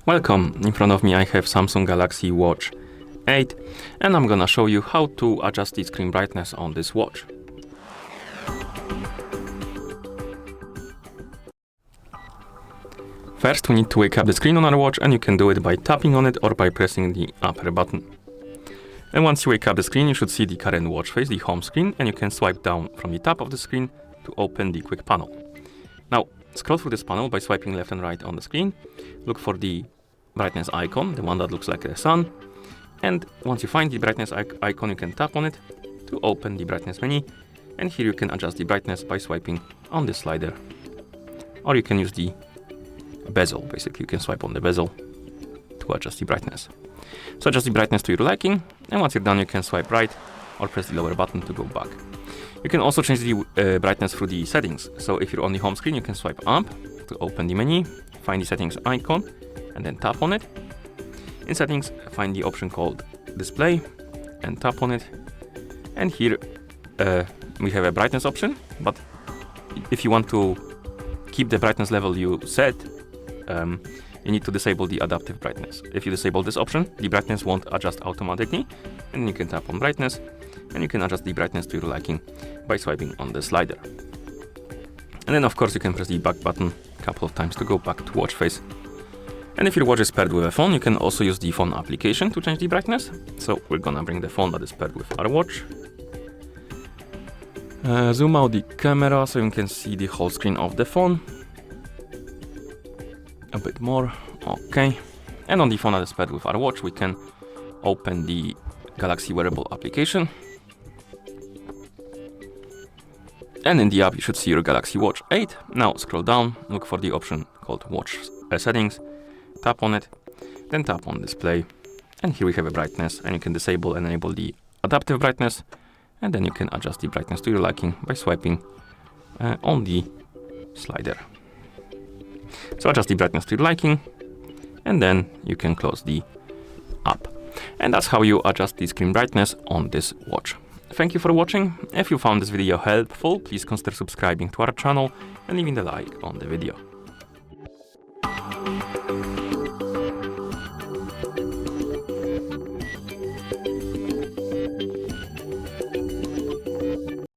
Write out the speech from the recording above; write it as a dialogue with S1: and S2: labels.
S1: Welcome, in front of me I have Samsung Galaxy Watch 8 and I'm gonna show you how to adjust the screen brightness on this watch. First we need to wake up the screen on our watch, and you can do it by tapping on it or by pressing the upper button. And once you wake up the screen, you should see the current watch face, the home screen, and you can swipe down from the top of the screen to open the quick panel. Now scroll through this panel by swiping left and right on the screen. Look for the brightness icon, the one that looks like a sun. And once you find the brightness icon, you can tap on it to open the brightness menu. And here you can adjust the brightness by swiping on this slider. Or you can use the bezel, basically you can swipe on the bezel to adjust the brightness. So adjust the brightness to your liking, and once you're done you can swipe right or press the lower button to go back. You can also change the brightness through the settings. So if you're on the home screen, you can swipe up to open the menu, find the settings icon, and then tap on it. In settings, find the option called display and tap on it. And here we have a brightness option, but if you want to keep the brightness level you set, you need to disable the adaptive brightness. If you disable this option, the brightness won't adjust automatically, and you can tap on brightness, and you can adjust the brightness to your liking by swiping on the slider. And then of course you can press the back button a couple of times to go back to watch face. And if your watch is paired with a phone, you can also use the phone application to change the brightness. So we're gonna bring the phone that is paired with our watch. Zoom out the camera so you can see the whole screen of the phone. A bit more, okay. And on the phone that is paired with our watch, we can open the Galaxy Wearable application. And in the app you should see your Galaxy Watch 8. Now scroll down, look for the option called Watch Settings, tap on it, then tap on Display. And here we have a brightness, and you can disable and enable the adaptive brightness. And then you can adjust the brightness to your liking by swiping on the slider. So adjust the brightness to your liking, and then you can close the app. And that's how you adjust the screen brightness on this watch. Thank you for watching. If you found this video helpful, please consider subscribing to our channel and leaving a like on the video.